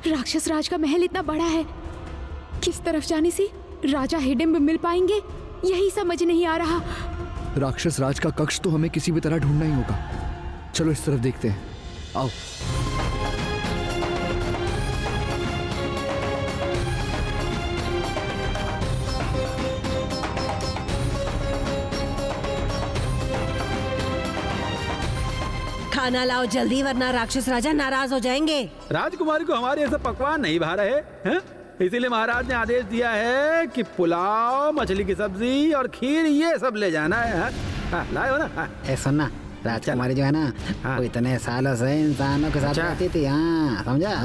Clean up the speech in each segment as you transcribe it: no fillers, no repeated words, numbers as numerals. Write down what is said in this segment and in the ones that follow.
राक्षस राज का महल इतना बड़ा है, किस तरफ जाने से राजा हिडिंब मिल पाएंगे, यही समझ नहीं आ रहा। राक्षस राज का कक्ष तो हमें किसी भी तरह ढूंढना ही होगा। चलो इस तरफ देखते हैं, आओ। खाना लाओ जल्दी, वरना राक्षस राजा नाराज हो जाएंगे। राजकुमारी को हमारे ऐसे पकवान नहीं भा रहे हैं, इसीलिए महाराज ने आदेश दिया है कि पुलाव, मछली की सब्जी और खीर ये सब ले जाना है। लाए हो ना? ए सुनना, राजकुमारी जो है ना, वो इतने सालों से इंसानों के साथ रहती थी, हाँ समझा?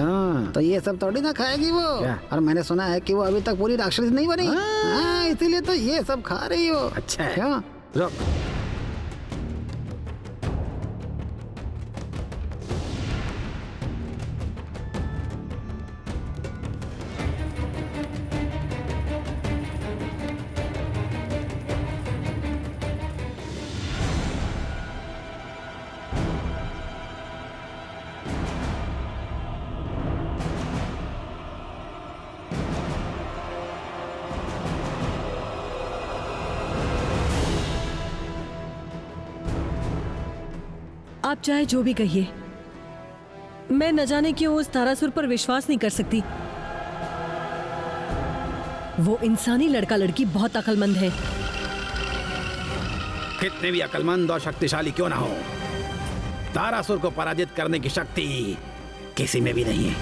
तो ये सब थोड़ी ना खाएगी वो। और मैंने सुना है कि वो अभी तक पूरी राक्षस नहीं बनी, हाँ इसीलिए तो ये सब खा रही हो। अच्छा क्या? रुक, आप चाहे जो भी कहिए, मैं न जाने क्यों उस तारासुर पर विश्वास नहीं कर सकती। वो इंसानी लड़का लड़की बहुत अक्लमंद है। कितने भी अक्लमंद और शक्तिशाली क्यों ना हो, तारासुर को पराजित करने की शक्ति किसी में भी नहीं है।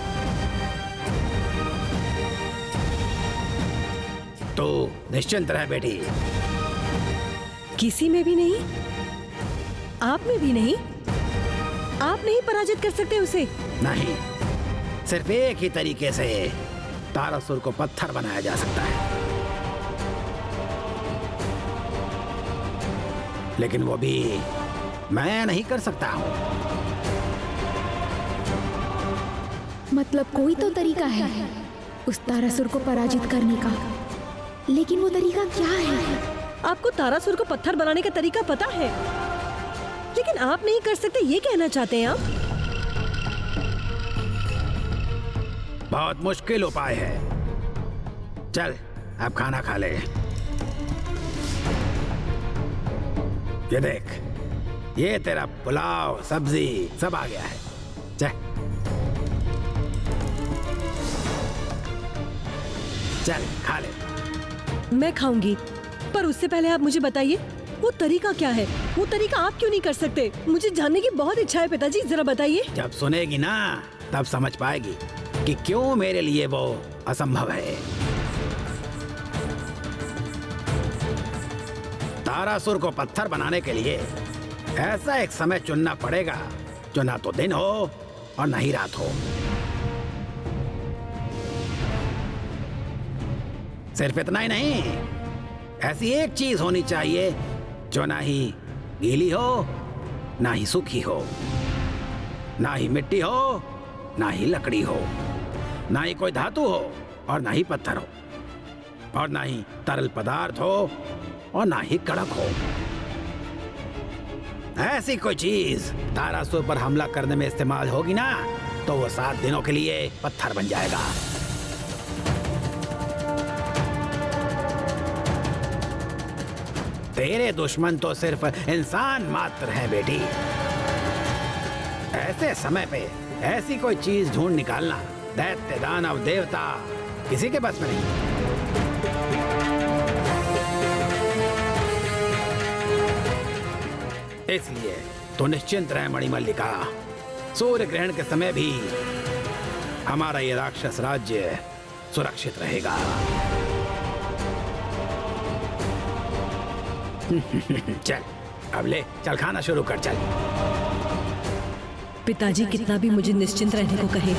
तो निश्चिंत रह बेटी। किसी में भी नहीं? आप में भी नहीं? आप नहीं पराजित कर सकते उसे? नहीं, सिर्फ एक ही तरीके से तारासुर को पत्थर बनाया जा सकता है, लेकिन वो भी मैं नहीं कर सकता हूँ। मतलब कोई तो तरीका है उस तारासुर को पराजित करने का, लेकिन वो तरीका क्या है? आपको तारासुर को पत्थर बनाने का तरीका पता है, लेकिन आप नहीं कर सकते, ये कहना चाहते हैं आप? बहुत मुश्किल उपाय है। चल अब खाना खा ले। ये देख, ये तेरा पुलाव, सब्जी सब आ गया है। चल चल खा ले। मैं खाऊंगी, पर उससे पहले आप मुझे बताइए वो तरीका क्या है? वो तरीका आप क्यों नहीं कर सकते? मुझे जानने की बहुत इच्छा है पिताजी, जरा बताइए। जब सुनेगी ना तब समझ पाएगी कि क्यों मेरे लिए वो असंभव है। तारासुर को पत्थर बनाने के लिए ऐसा एक समय चुनना पड़ेगा जो ना तो दिन हो और ना ही रात हो। सिर्फ इतना ही नहीं, ऐसी एक चीज होनी चाहिए जो ना ही गीली हो, ना ही सूखी हो, ना ही मिट्टी हो, ना ही लकड़ी हो, ना ही कोई धातु हो और ना ही पत्थर हो, और ना ही तरल पदार्थ हो और ना ही कड़क हो। ऐसी कोई चीज तारासुर पर हमला करने में इस्तेमाल होगी ना, तो वो 7 दिनों के लिए पत्थर बन जाएगा। तेरे दुश्मन तो सिर्फ इंसान मात्र है बेटी। ऐसे समय पे ऐसी कोई चीज ढूंढ निकालना दैत्य, दानव, देवता किसी के बस में नहीं। इसलिए तो निश्चिंत रहे मणिमल्लिका, सूर्य ग्रहण के समय भी हमारा ये राक्षस राज्य सुरक्षित रहेगा। चल अब ले चल, खाना शुरू कर। चल पिताजी कितना भी मुझे निश्चिंत रहने को कहे,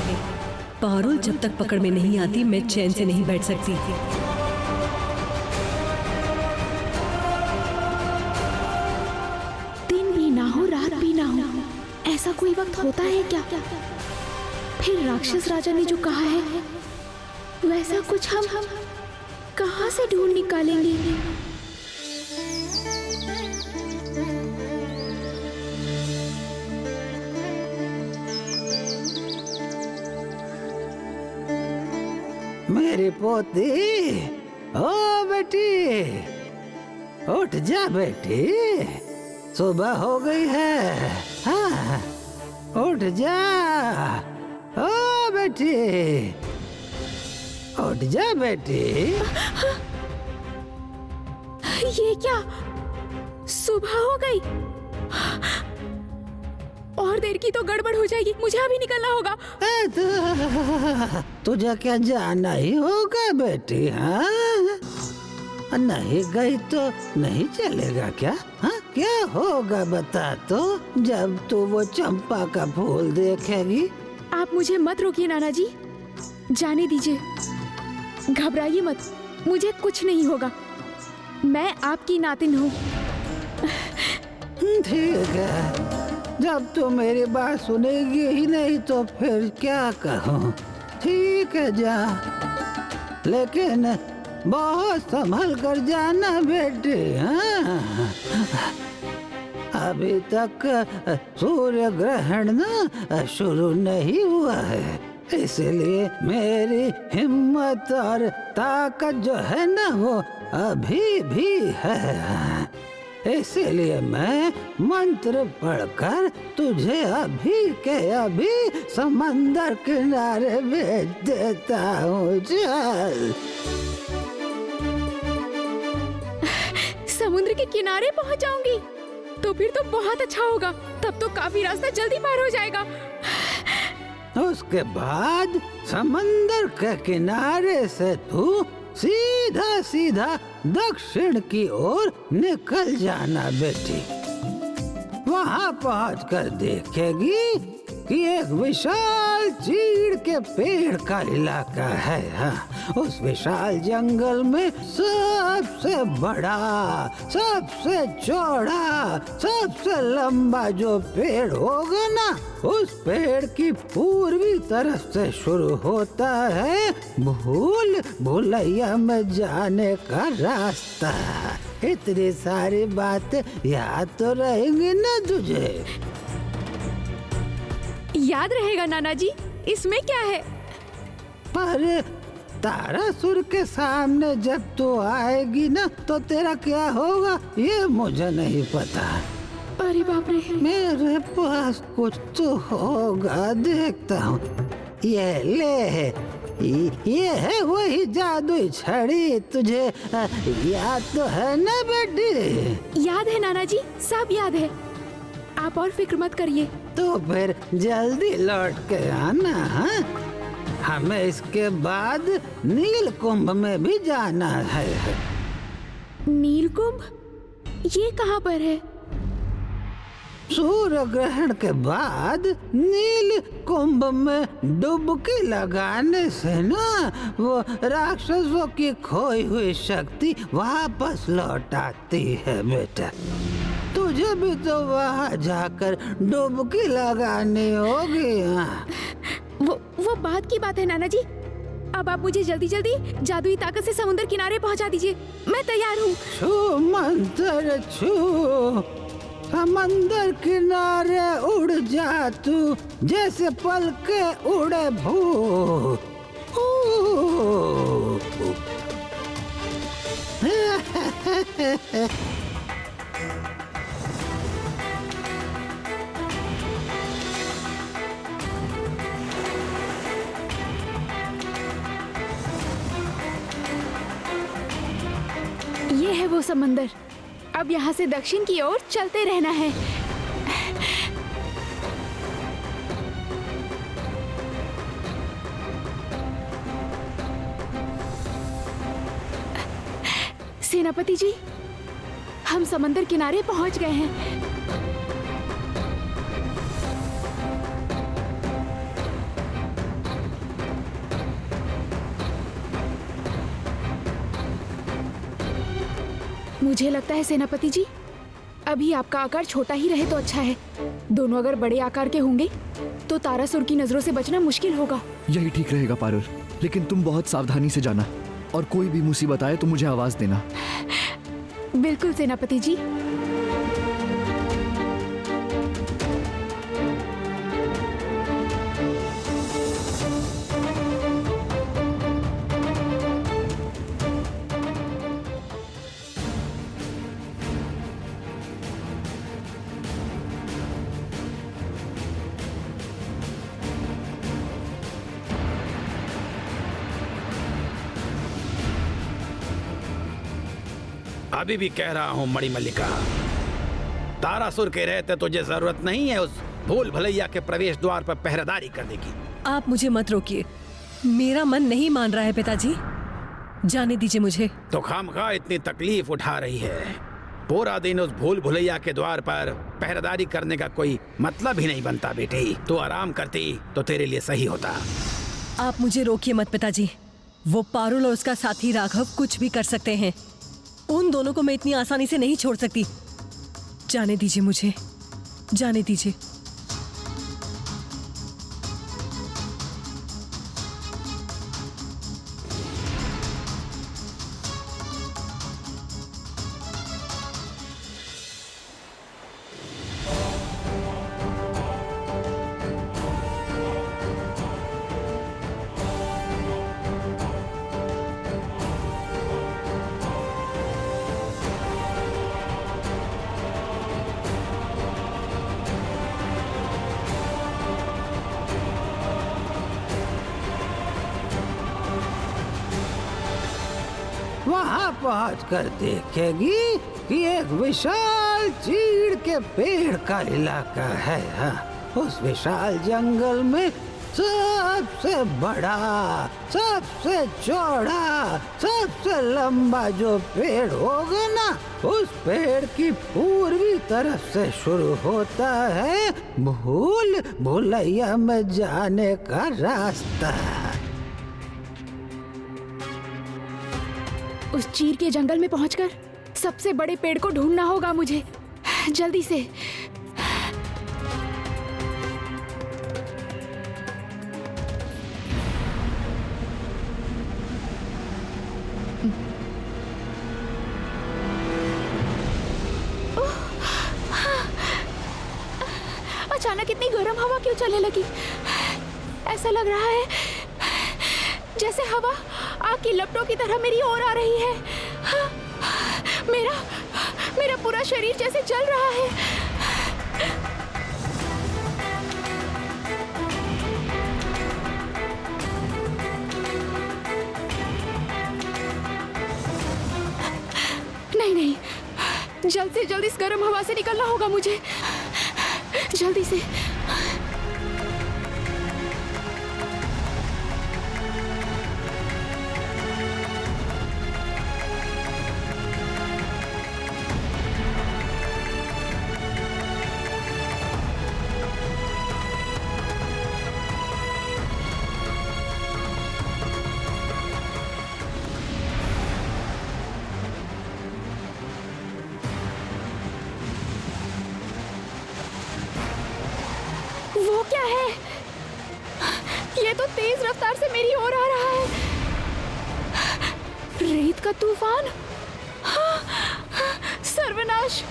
पारुल जब तक पकड़ में नहीं आती मैं चैन से नहीं बैठ सकती। दिन भी ना हो, रात भी ना हो, ऐसा कोई वक्त होता है क्या? फिर राक्षस राजा ने जो कहा है वैसा कुछ हम कहाँ से ढूंढ निकालेंगे? मेरी पोती, ओ बेटी, उठ जा बेटी, सुबह हो गई है। हाँ, उठ जा, ओ बेटी, उठ जा बेटी। ये क्या, सुबह हो गई? और देर की तो गड़बड़ हो जाएगी, मुझे अभी निकलना होगा। तुझे क्या जाना ही होगा बेटी? हाँ, नहीं गई तो नहीं चलेगा क्या? हाँ, क्या होगा बता तो, जब तू वो चंपा का फूल देखेगी। आप मुझे मत रोकिए नाना जी, जाने दीजिए, घबराइए मत, मुझे कुछ नहीं होगा, मैं आपकी नातिन हूँ। ठीक है, जब तू मेरी बात सुनेगी ही नहीं तो फिर क्या कहूँ। ठीक है, जा, लेकिन बहुत संभल कर जाना बेटी। हाँ, अभी तक सूर्य ग्रहण ना शुरू नहीं हुआ है, इसलिए मेरी हिम्मत और ताकत जो है ना वो अभी भी है। इसीलिए मैं मंत्र पढ़कर तुझे अभी के अभी समंदर किनारे भेज देता हूँ। चल। समुद्र के किनारे पहुँच जाऊंगी तो फिर तो बहुत अच्छा होगा, तब तो काफी रास्ता जल्दी पार हो जाएगा। उसके बाद समंदर के किनारे से तू सीधा सीधा दक्षिण की ओर निकल जाना बेटी। वहाँ पहुँचकर देखेगी कि एक विशाल चीड़ के पेड़ का इलाका है। हाँ, उस विशाल जंगल में सबसे बड़ा, सबसे चौड़ा, सबसे लंबा जो पेड़ होगा ना, उस पेड़ की पूर्वी तरफ से शुरू होता है भूल भुलैया में जाने का रास्ता। इतनी सारी बातें याद तो रहेंगी ना तुझे? याद रहेगा नाना जी, इसमें क्या है? पर तारासुर के सामने जब तू आएगी ना तो तेरा क्या होगा ये मुझे नहीं पता। अरे बाप रे, मेरे पास कुछ तो होगा, देखता हूँ। ये ले, ये है वही जादुई छड़ी, तुझे याद तो है ना बेटी? याद है नाना जी, सब याद है, आप और फिक्र मत करिए। तो फिर जल्दी लौट के आना। हाँ? हमें इसके बाद नीलकुंभ में भी जाना है। नीलकुंभ? ये कहाँ पर है? सूर्य ग्रहण के बाद नील कुंभ में डुबकी लगाने से ना वो राक्षसों की खोई हुई शक्ति वापस लौट आती है बेटा। तुझे भी तो वहाँ जाकर डुबकी लगानी होगी। हाँ। वो बात की बात है नाना जी, अब आप मुझे जल्दी जल्दी जादुई ताकत से समुद्र किनारे पहुँचा दीजिए, मैं तैयार हूँ। छू मंत्र छू, समंदर किनारे उड़ जा तू, जैसे पलके उड़े भूत। ये है वो समंदर, अब यहाँ से दक्षिण की ओर चलते रहना है। सेनापति जी, हम समंदर किनारे पहुंच गए हैं। मुझे लगता है सेनापति जी, अभी आपका आकार छोटा ही रहे तो अच्छा है। दोनों अगर बड़े आकार के होंगे तो तारासुर की नजरों से बचना मुश्किल होगा। यही ठीक रहेगा पारुल, लेकिन तुम बहुत सावधानी से जाना और कोई भी मुसीबत आए तो मुझे आवाज देना। बिल्कुल सेनापति जी। अभी भी कह रहा हूँ मणिमल्लिका, तारासुर के रहते तुझे जरूरत नहीं है उस भूल भुलैया के प्रवेश द्वार पर पहरेदारी करने की। आप मुझे मत रोकिए, मेरा मन नहीं मान रहा है पिताजी, जाने दीजिए मुझे। तो खामखा इतनी तकलीफ उठा रही है। पूरा दिन उस भूल भुलैया के द्वार पर पहरेदारी करने का कोई मतलब ही नहीं बनता बेटी। तू आराम करती तो तेरे लिए सही होता। आप मुझे रोकिए मत पिताजी, वो पारुल और उसका साथी राघव कुछ भी कर सकते हैं। उन दोनों को मैं इतनी आसानी से नहीं छोड़ सकती। जाने दीजिए मुझे, जाने दीजिए। वहाँ पहुँच कर देखेगी कि एक विशाल चीड़ के पेड़ का इलाका है। हाँ, उस विशाल जंगल में सबसे बड़ा, सबसे चौड़ा, सबसे लंबा जो पेड़ होगा ना, उस पेड़ की पूर्वी तरफ से शुरू होता है भूल भुलैया में जाने का रास्ता। उस चीर के जंगल में पहुंचकर सबसे बड़े पेड़ को ढूंढना होगा मुझे, जल्दी से। अचानक इतनी गर्म हवा क्यों चलने लगी? ऐसा लग रहा है जैसे हवा आग की लपटों की तरह मेरी ओर आ रही है। मेरा पूरा शरीर जैसे जल रहा है। नहीं, जल्द से जल्द इस गर्म हवा से निकलना होगा मुझे, जल्दी से। वो क्या है? ये तो तेज रफ्तार से मेरी ओर आ रहा है। रेत का तूफान, सर्वनाश।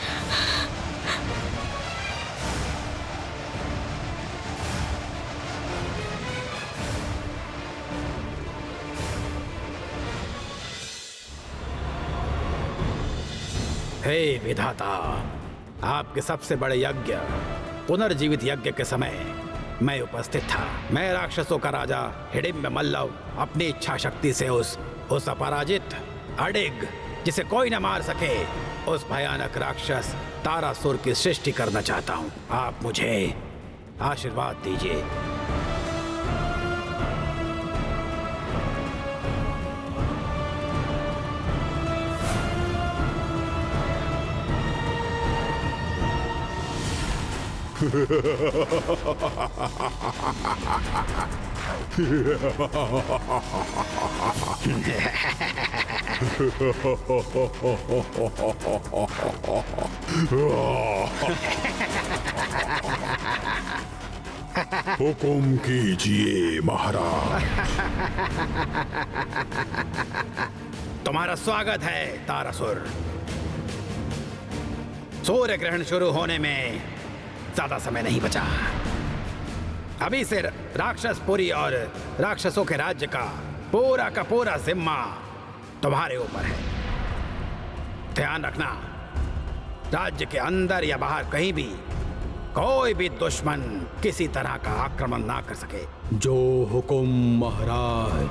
हे विधाता, आपके सबसे बड़े यज्ञ पुनर्जीवित यज्ञ के समय मैं उपस्थित था। मैं राक्षसों का राजा हिडिंब मल्लव अपनी इच्छा शक्ति से उस अपराजित अडिग, जिसे कोई न मार सके, उस भयानक राक्षस तारासुर की सृष्टि करना चाहता हूँ। आप मुझे आशीर्वाद दीजिए। हुकुम कीजिए महाराज। तुम्हारा स्वागत है तारासुर। सूर्य ग्रहण शुरू होने में ज्यादा समय नहीं बचा। अभी से राक्षसपुरी और राक्षसों के राज्य का पूरा जिम्मा तुम्हारे ऊपर है। ध्यान रखना, राज्य के अंदर या बाहर कहीं भी कोई भी दुश्मन किसी तरह का आक्रमण ना कर सके। जो हुकुम महाराज।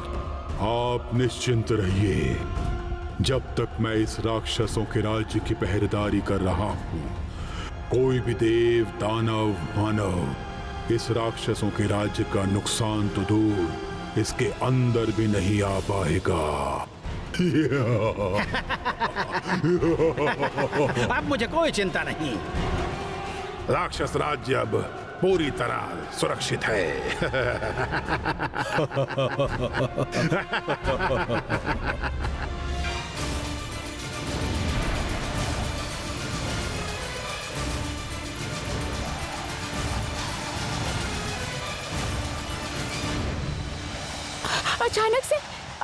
आप निश्चिंत रहिए, जब तक मैं इस राक्षसों के राज्य की पहरेदारी कर रहा हूँ, कोई भी देव, दानव, मानव इस राक्षसों के राज्य का नुकसान तो दूर, इसके अंदर भी नहीं आ पाएगा। अब मुझे कोई चिंता नहीं। राक्षस राज्य अब पूरी तरह सुरक्षित है।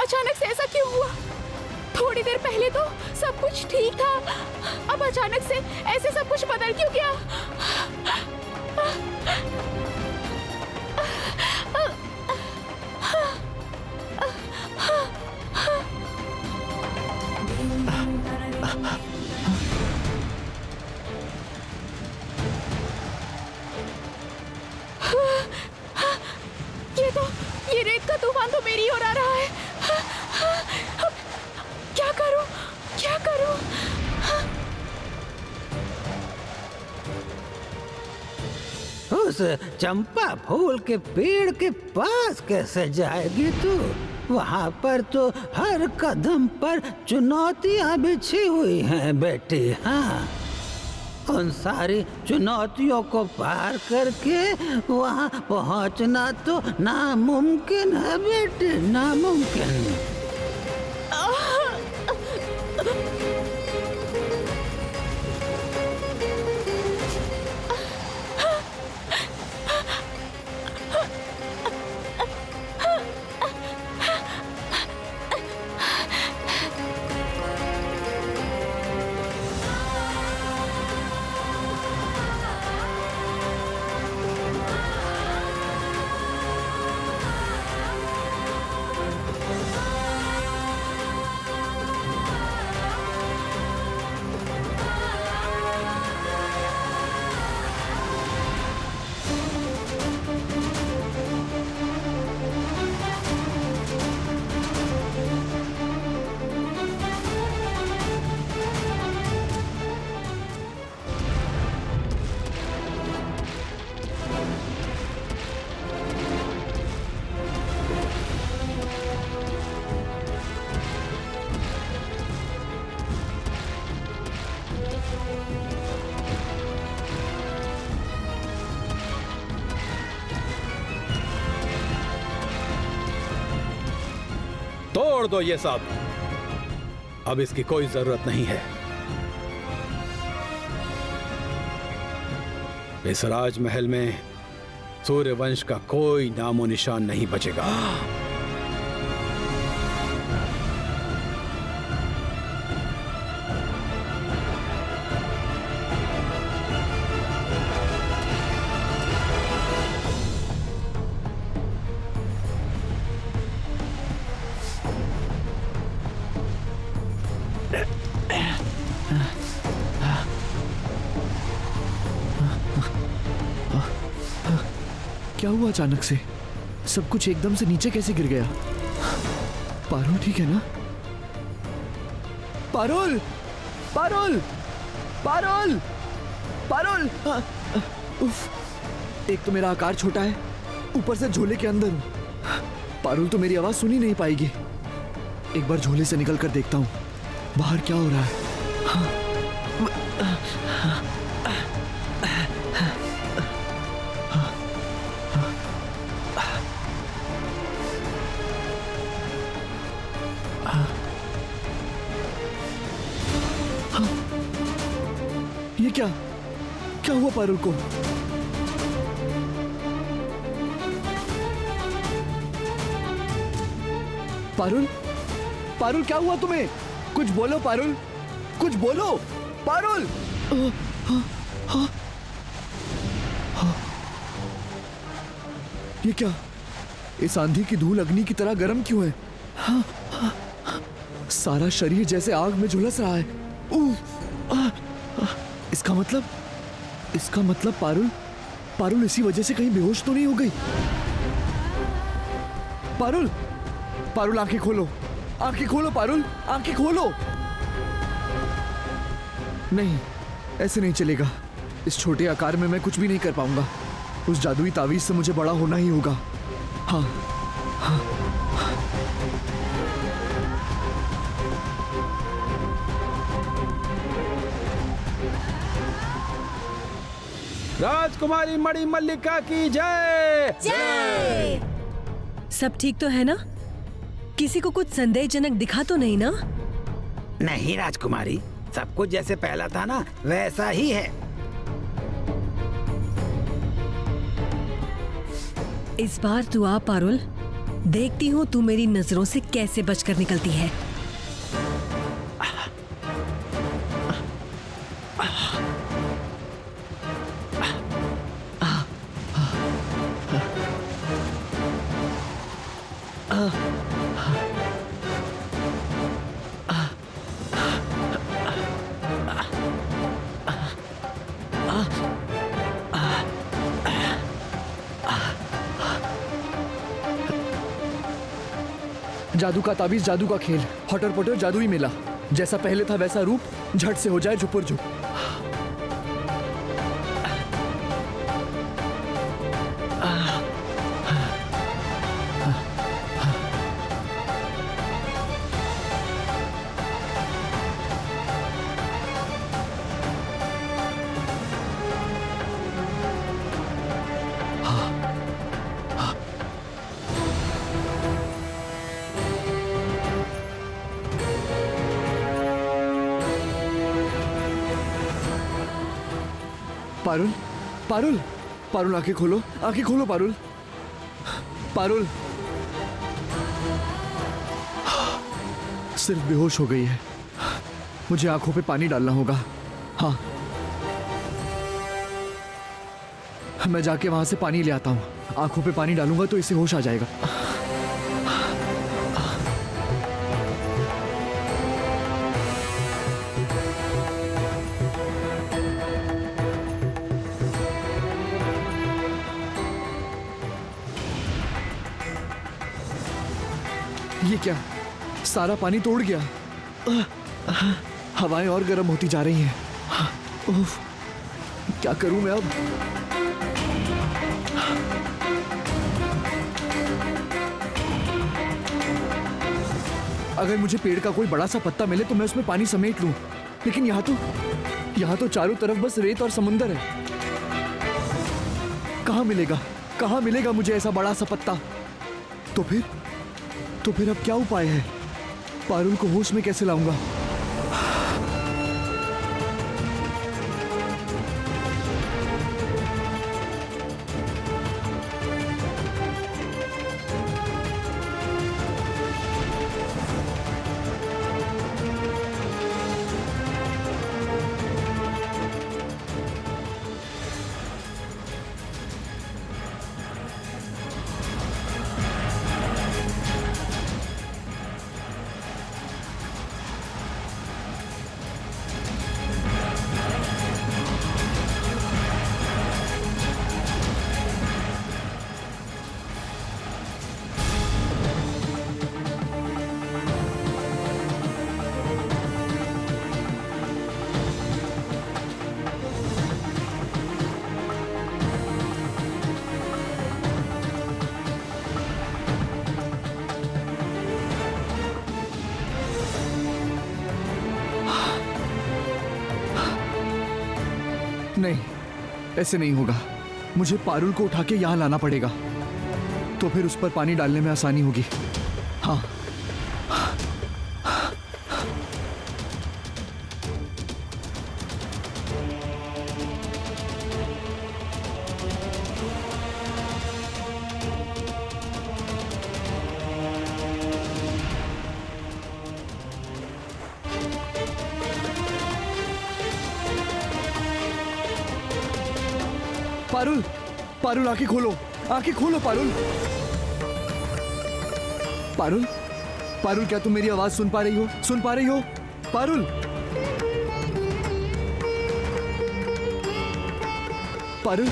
अचानक से ऐसा क्यों हुआ? थोड़ी देर पहले तो सब कुछ ठीक था, अब अचानक से ऐसे सब कुछ बदल क्यों गया? ये रेत का तूफान तो मेरी ओर आ रहा है। क्या करूं? क्या करूं? उस चंपा फूल के पेड़ के पास कैसे जाएगी तू? वहाँ पर तो हर कदम पर चुनौतियाँ बिछी हुई हैं बेटी। हाँ, उन सारी चुनौतियों को पार करके वहाँ पहुँचना तो नामुमकिन है बेटी, नामुमकिन। तोड़ दो ये सब, अब इसकी कोई जरूरत नहीं है। इस राजमहल में सूर्यवंश का कोई नामो निशान नहीं बचेगा। क्या हुआ अचानक से? सब कुछ एकदम से नीचे कैसे गिर गया? पारुल ठीक है ना? पारुल! पारुल! पारुल! पारुल! उफ, एक तो मेरा आकार छोटा है, ऊपर से झोले के अंदर हूं। पारुल तो मेरी आवाज सुन ही नहीं पाएगी। एक बार झोले से निकल कर देखता हूं बाहर क्या हो रहा है। ये क्या क्या हुआ पारुल को? पारुल, पारुल क्या हुआ तुम्हें? कुछ बोलो पारुल, कुछ बोलो पारुल। ये क्या? इस आंधी की धूल अग्नि की तरह गर्म क्यों है? सारा शरीर जैसे आग में झुलस रहा है। इसका मतलब पारुल इसी वजह से कहीं बेहोश तो नहीं हो गई? पारुल, आंखें खोलो, आंखें खोलो पारुल, आंखें खोलो। नहीं, ऐसे नहीं चलेगा। इस छोटे आकार में मैं कुछ भी नहीं कर पाऊंगा। उस जादुई तावीज से मुझे बड़ा होना ही होगा। हाँ, हाँ। राजकुमारी मणि मल्लिका की जय। जय। सब ठीक तो है ना? किसी को कुछ संदेहजनक दिखा तो नहीं ना? नहीं राजकुमारी, सब कुछ जैसे पहला था ना वैसा ही है। इस बार तू आ पारुल, देखती हूँ तू मेरी नजरों से कैसे बचकर निकलती है। जादू का ताबीज, जादू का खेल, हटर पटर जादुई मेला। जैसा पहले था वैसा रूप झट से हो जाए झुपुर झुप। पारुल, पारुल, पारुल आंखें खोलो, आंखें खोलो पारुल, पारुल। सिर्फ बेहोश हो गई है। मुझे आंखों पे पानी डालना होगा। हाँ, मैं जाके वहां से पानी ले आता हूँ। आंखों पे पानी डालूंगा तो इसे होश आ जाएगा। ये क्या, सारा पानी तोड़ गया। हवाएं और गर्म होती जा रही हैं। उफ, क्या करूं मैं अब? अगर मुझे पेड़ का कोई बड़ा सा पत्ता मिले तो मैं उसमें पानी समेट लूं, लेकिन यहाँ तो चारों तरफ बस रेत और समुंदर है। कहाँ मिलेगा मुझे ऐसा बड़ा सा पत्ता? तो फिर अब क्या उपाय है? पारुल को होश में कैसे लाऊंगा? नहीं, ऐसे नहीं होगा। मुझे पारुल को उठा के यहाँ लाना पड़ेगा, तो फिर उस पर पानी डालने में आसानी होगी। हाँ, पारुल, पारुल आंखें खोलो, आंखें खोलो पारुल। पारुल, पारुल क्या तुम मेरी आवाज सुन पा रही हो? सुन पा रही हो? पारुल, पारुल।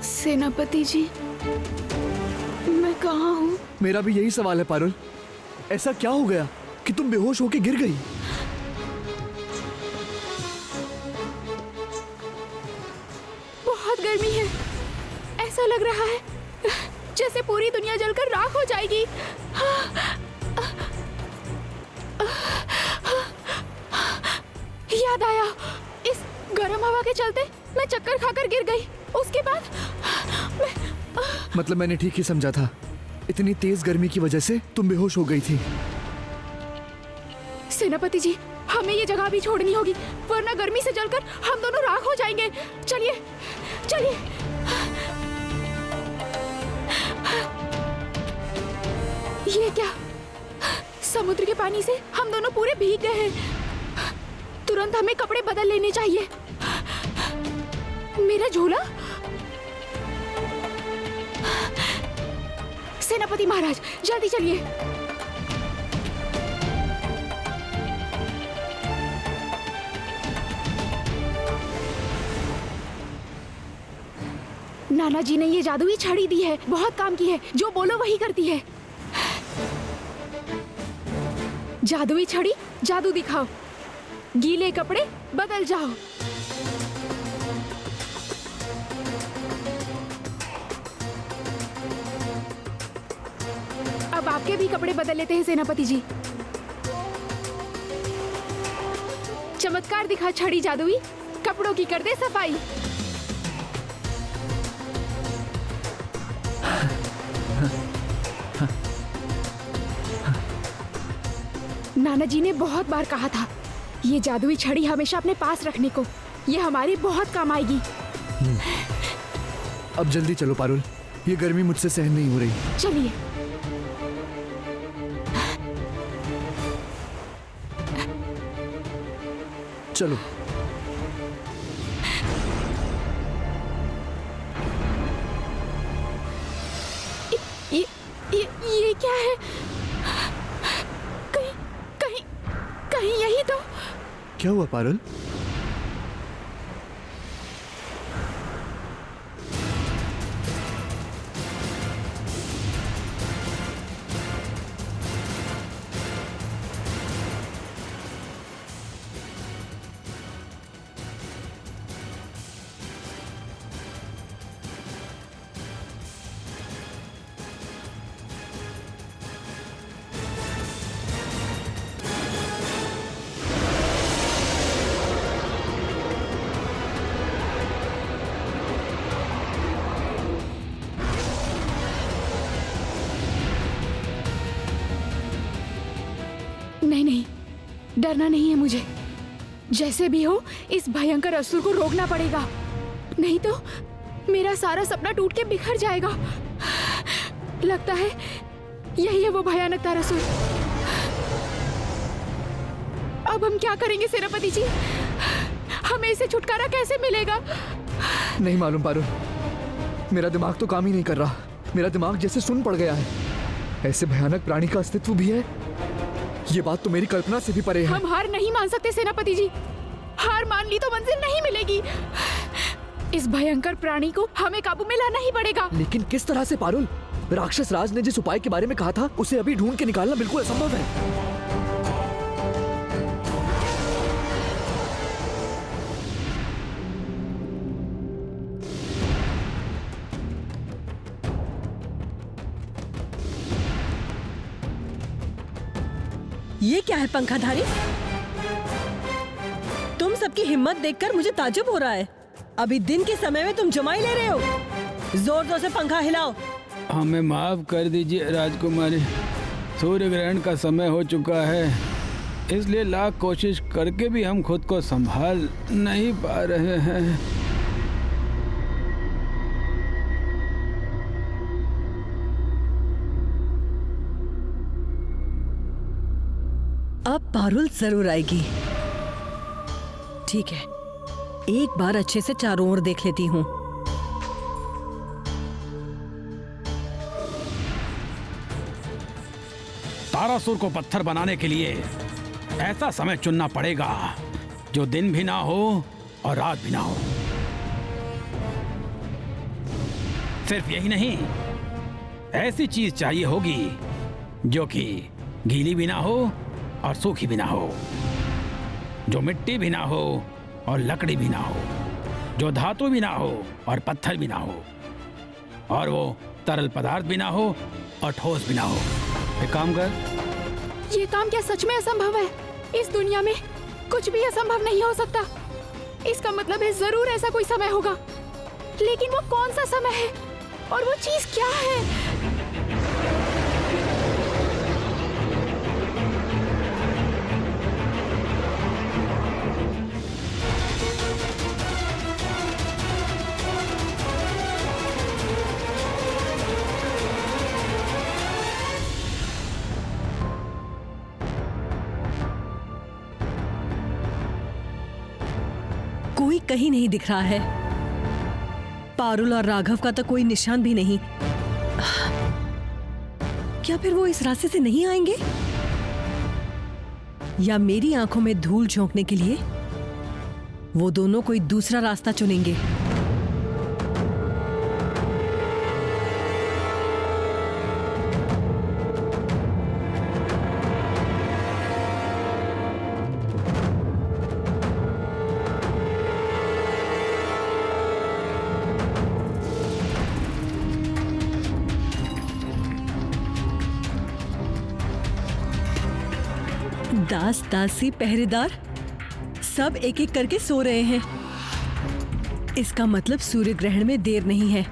सेनापति जी, मैं कहाँ हूँ? मेरा भी यही सवाल है पारुल। ऐसा क्या हो गया कि तुम बेहोश होके गिर गई? बहुत गर्मी है। ऐसा लग रहा है जैसे पूरी दुनिया जलकर राख हो जाएगी। याद आया, इस गर्म हवा के चलते मैं चक्कर खाकर गिर गई। उसके बाद मतलब मैंने ठीक ही समझा था, इतनी तेज गर्मी की वजह से तुम बेहोश हो गई थी। सेनापति जी, हमें ये जगह भी छोड़नी होगी, वरना गर्मी से जलकर हम दोनों राख हो जाएंगे। चलिए चलिए। ये क्या? समुद्र के पानी से हम दोनों पूरे भीग गए हैं। तुरंत हमें कपड़े बदल लेने चाहिए। मेरा झोला? सेनापति महाराज, जल्दी चलिए। नाना जी ने ये जादुई छड़ी दी है, बहुत काम की है, जो बोलो वही करती है। जादुई छड़ी, जादू दिखाओ, गीले कपड़े बदल जाओ। अब आपके भी कपड़े बदल लेते हैं सेनापति जी। चमत्कार दिखा छड़ी जादुई, कपड़ों की कर दे सफाई। नाना जी ने बहुत बार कहा था ये जादुई छड़ी हमेशा अपने पास रखने को, ये हमारी बहुत काम आएगी। अब जल्दी चलो पारुल, ये गर्मी मुझसे सहन नहीं हो रही। चलिए। चलो। ये क्या है? कहीं यही तो। क्या हुआ पारुल? नहीं, डरना नहीं है मुझे। जैसे भी हो इस भयंकर असुर को रोकना पड़ेगा, नहीं तो मेरा सारा सपना टूट के बिखर जाएगा। लगता है यही है वो भयानक तारासुर। अब हम क्या करेंगे सेनापति जी? हमें इसे छुटकारा कैसे मिलेगा? नहीं मालूम पारुल, मेरा दिमाग तो काम ही नहीं कर रहा। मेरा दिमाग जैसे सुन पड़ गया है। ऐसे भयानक प्राणी का अस्तित्व भी है, ये बात तो मेरी कल्पना से भी परे है। हम हार नहीं मान सकते सेनापति जी। हार मान ली तो मंजिल नहीं मिलेगी। इस भयंकर प्राणी को हमें काबू में लाना ही पड़ेगा। लेकिन किस तरह से पारुल? राक्षस राज ने जिस उपाय के बारे में कहा था उसे अभी ढूंढ के निकालना बिल्कुल असंभव है। ये क्या है पंखाधारी? तुम सबकी हिम्मत देखकर मुझे ताज्जुब हो रहा है। अभी दिन के समय में तुम जमाई ले रहे हो। जोर जोर से पंखा हिलाओ। हमें माफ कर दीजिए राजकुमारी, सूर्य ग्रहण का समय हो चुका है, इसलिए लाख कोशिश करके भी हम खुद को संभाल नहीं पा रहे हैं। अब पारुल जरूर आएगी। ठीक है, एक बार अच्छे से चारों ओर देख लेती हूँ। तारासुर को पत्थर बनाने के लिए ऐसा समय चुनना पड़ेगा जो दिन भी ना हो और रात भी ना हो। सिर्फ यही नहीं, ऐसी चीज चाहिए होगी जो कि गीली भी ना हो और सूखी भी ना हो, जो मिट्टी भी ना हो और लकड़ी भी ना हो, जो धातु भी ना हो और पत्थर भी ना हो, और वो तरल पदार्थ भी ना हो और ठोस भी ना हो। एक काम कर। ये काम क्या सच में असंभव है? इस दुनिया में कुछ भी असंभव नहीं हो सकता। इसका मतलब है जरूर ऐसा कोई समय होगा, लेकिन वो कौन सा समय है और वो चीज क्या है? कोई कहीं नहीं दिख रहा है। पारुल और राघव का तो कोई निशान भी नहीं। क्या फिर वो इस रास्ते से नहीं आएंगे? या मेरी आंखों में धूल झोंकने के लिए वो दोनों कोई दूसरा रास्ता चुनेंगे? दास दासी पहरेदार सब एक एक करके सो रहे हैं। इसका मतलब सूर्य ग्रहण में देर नहीं है।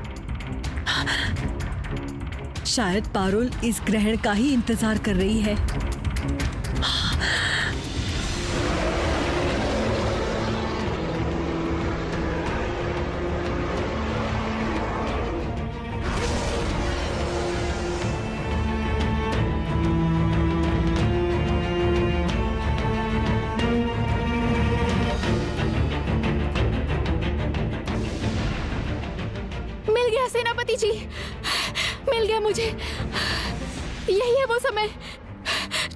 शायद पारुल इस ग्रहण का ही इंतजार कर रही है। सेनापति जी, मिल गया मुझे। यही है वो समय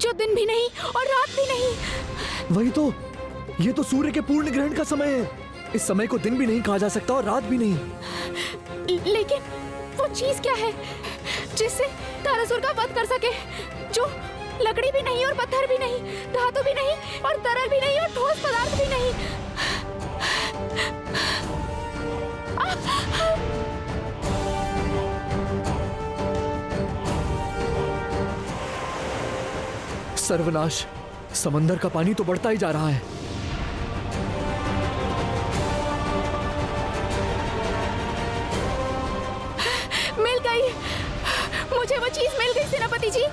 जो दिन भी नहीं और रात भी नहीं। वही तो, ये तो सूर्य के पूर्ण ग्रहण का समय है। इस समय को दिन भी नहीं कहा जा सकता और रात भी नहीं। लेकिन वो चीज क्या है जिससे तारासुर का वध कर सके, जो लकड़ी भी नहीं और पत्थर भी नहीं, धातु भी नहीं और तरल भी नहीं और ठोस पदार्थ भी नहीं। सर्वनाश, समंदर का पानी तो बढ़ता ही जा रहा है। मिल गई, मुझे वो चीज मिल गई सेनापति जी।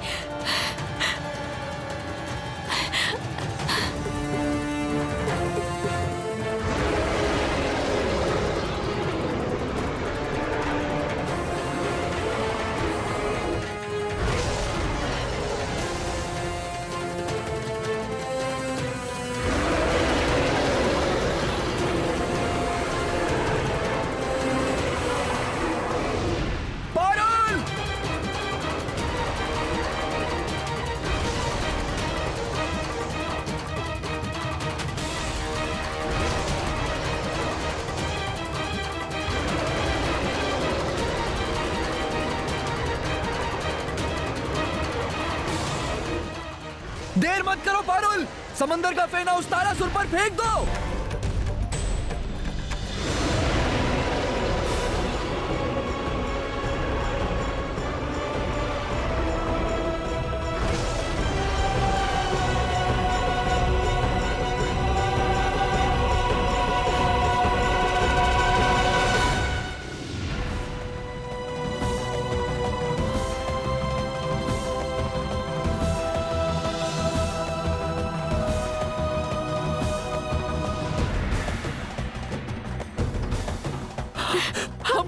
देर मत करो पारुल, समंदर का फेना उस तारासुर पर फेंक दो।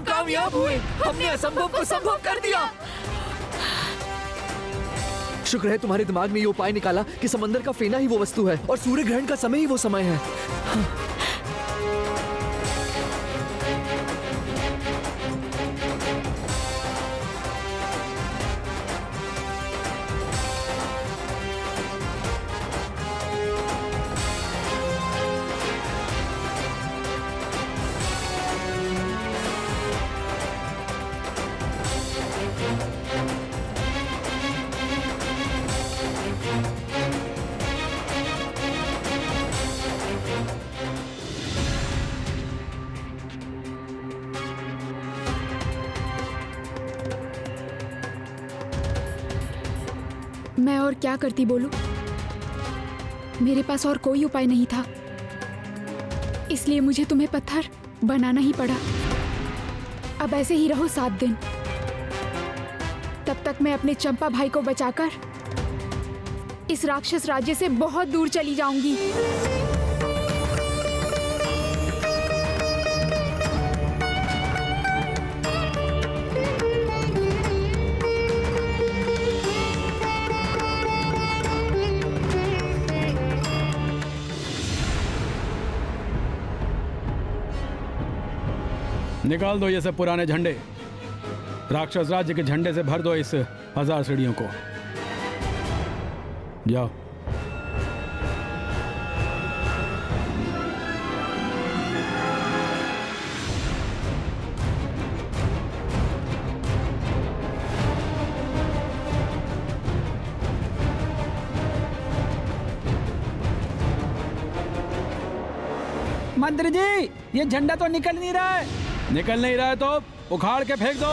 कामयाब हुए, हमने असंभव को संभव कर दिया। शुक्र है तुम्हारे दिमाग ने ये उपाय निकाला कि समंदर का फेना ही वो वस्तु है और सूर्य ग्रहण का समय ही वो समय है। मैं और क्या करती बोलूं? मेरे पास और कोई उपाय नहीं था, इसलिए मुझे तुम्हें पत्थर बनाना ही पड़ा। अब ऐसे ही रहो 7 दिन, तब तक मैं अपने चंपा भाई को बचाकर इस राक्षस राज्य से बहुत दूर चली जाऊंगी। निकाल दो ये सब पुराने झंडे, राक्षस राज्य के झंडे से भर दो इस 1000 सीढ़ियों को। जाओ। मंत्री जी, ये झंडा तो निकल नहीं रहा है। निकल नहीं रहा है तो उखाड़ के फेंक दो।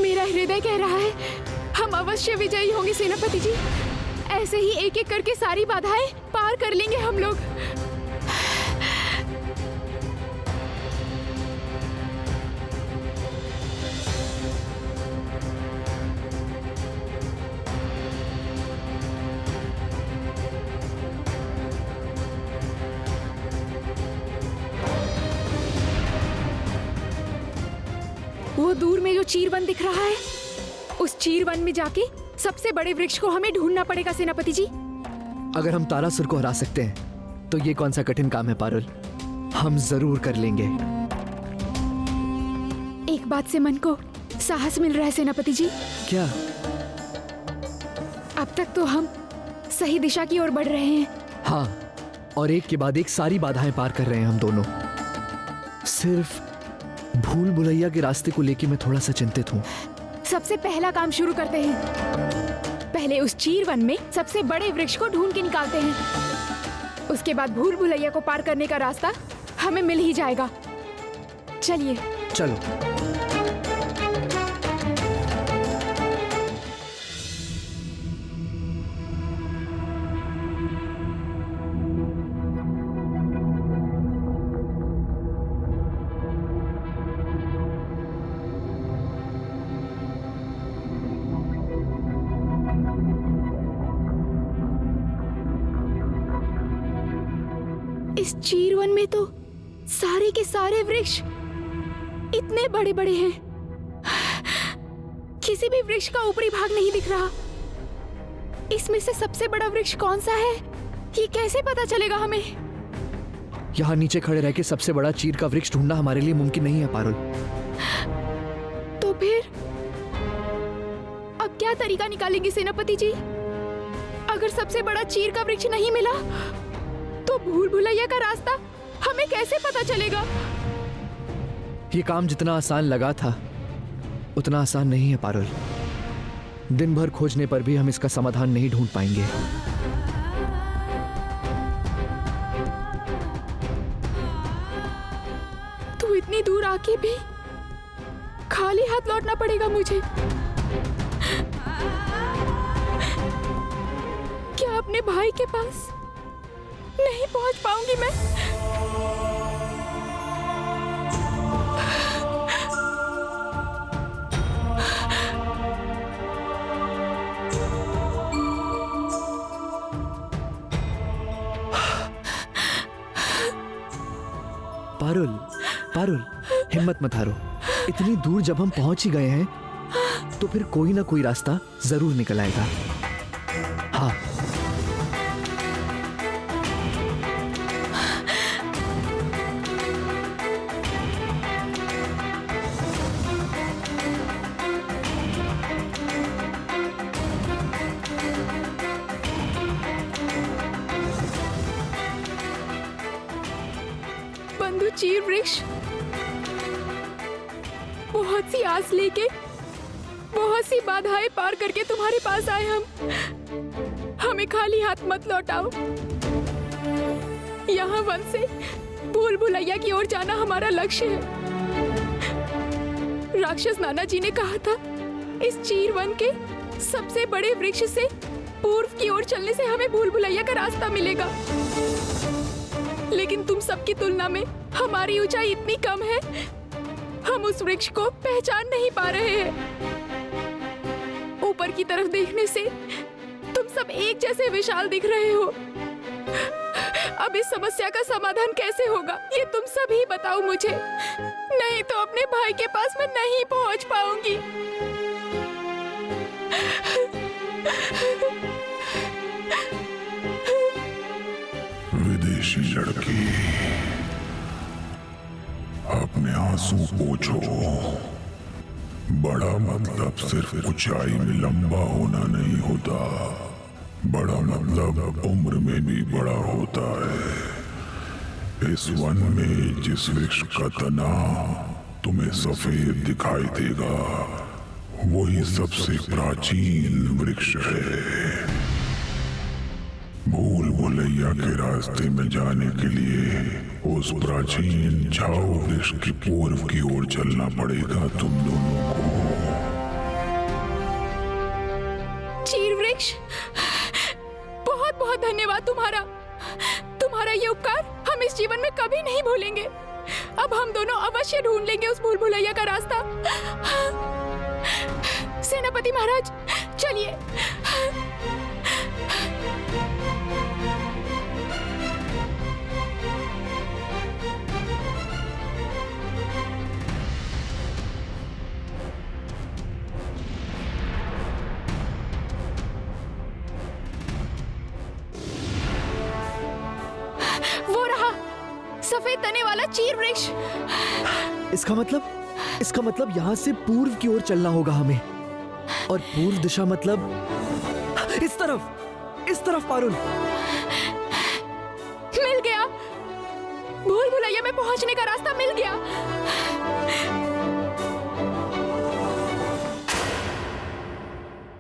मेरा हृदय कह रहा है हम अवश्य विजयी होंगे सेनापति जी। ऐसे ही एक एक करके सारी बाधाएं पार कर लेंगे हम लोग। वो दूर में जो चीरवन दिख रहा है, उस चीरवन में जाके सबसे बड़े वृक्ष को हमें ढूंढना पड़ेगा सेनापति जी। अगर हम तारासुर को हरा सकते हैं तो ये कौन सा कठिन काम है पारुल, हम जरूर कर लेंगे। एक बात से मन को साहस मिल रहा है सेनापति जी। क्या? अब तक तो हम सही दिशा की ओर बढ़ रहे हैं। हाँ, और एक के बाद एक सारी बाधाएं पार कर रहे हैं हम दोनों। सिर्फ भूल भुलैया के रास्ते को लेके मैं थोड़ा सा चिंतित हूँ। सबसे पहला काम शुरू करते हैं। पहले उस चीरवन में सबसे बड़े वृक्ष को ढूंढ के निकालते हैं। उसके बाद भूल भुलैया को पार करने का रास्ता हमें मिल ही जाएगा। चलिए। चलो। इस चीरवन में तो सारे के सारे वृक्ष इतने बड़े बड़े हैं, किसी भी वृक्ष का ऊपरी भाग नहीं दिख रहा। इसमें से सबसे बड़ा वृक्ष कौन सा है, ये कैसे पता चलेगा हमें? यहाँ नीचे खड़े रह के सबसे बड़ा चीर का वृक्ष ढूंढना हमारे लिए मुमकिन नहीं है पारुल। तो फिर अब क्या तरीका निकालेंगे सेनापति जी? अगर सबसे बड़ा चीर का वृक्ष नहीं मिला तो भूल भुलैया का रास्ता हमें कैसे पता चलेगा? ये काम जितना आसान लगा था उतना आसान नहीं है पारुल। दिन भर खोजने पर भी हम इसका समाधान नहीं ढूंढ पाएंगे। तू इतनी दूर आके भी खाली हाथ लौटना पड़ेगा मुझे। क्या अपने भाई के पास नहीं पहुंच पाऊंगी मैं? पारुल, पारुल, हिम्मत मत हारो। इतनी दूर जब हम पहुंच ही गए हैं तो फिर कोई ना कोई रास्ता जरूर निकल आएगा। हाँ। चीर वृक्ष, बहुत सी आस लेके, बहुत सी बाधाएं पार करके तुम्हारे पास आए हम। हमें खाली हाथ मत लौटाओ। यहाँ वन से भूल भुलैया की ओर जाना हमारा लक्ष्य है। राक्षस नाना जी ने कहा था इस चीर वन के सबसे बड़े वृक्ष से पूर्व की ओर चलने से हमें भूल भुलैया का रास्ता मिलेगा। लेकिन तुम सबकी तुलना में हमारी ऊंचाई इतनी कम है, हम उस वृक्ष को पहचान नहीं पा रहे हैं। ऊपर की तरफ देखने से तुम सब एक जैसे विशाल दिख रहे हो। अब इस समस्या का समाधान कैसे होगा ये तुम सब ही बताओ मुझे, नहीं तो अपने भाई के पास मैं नहीं पहुंच पाऊंगी। विदेशी लड़की, अपने आंसू पोंछो। बड़ा मतलब सिर्फ ऊंचाई में लंबा होना नहीं होता, बड़ा मतलब उम्र में भी बड़ा होता है। इस वन में जिस वृक्ष का तना तुम्हें सफेद दिखाई देगा वही सबसे प्राचीन वृक्ष है। भूल भुलैया के रास्ते में जाने के लिए उस प्राचीन झाऊ वृक्ष की पूर्व की ओर चलना पड़ेगा तुम दोनों को। चीर वृक्ष, बहुत बहुत धन्यवाद तुम्हारा। तुम्हारा ये उपकार हम इस जीवन में कभी नहीं भूलेंगे। अब हम दोनों अवश्य ढूंढ लेंगे उस भूल भुलैया का रास्ता। सेनापति महाराज चलिए। वो रहा सफेद तने वाला चीर वृक्ष। इसका मतलब यहाँ से पूर्व की ओर चलना होगा हमें। और पूर्व दिशा मतलब इस तरफ पारुल। मिल गया, भूल भुलैया में पहुंचने का रास्ता मिल गया।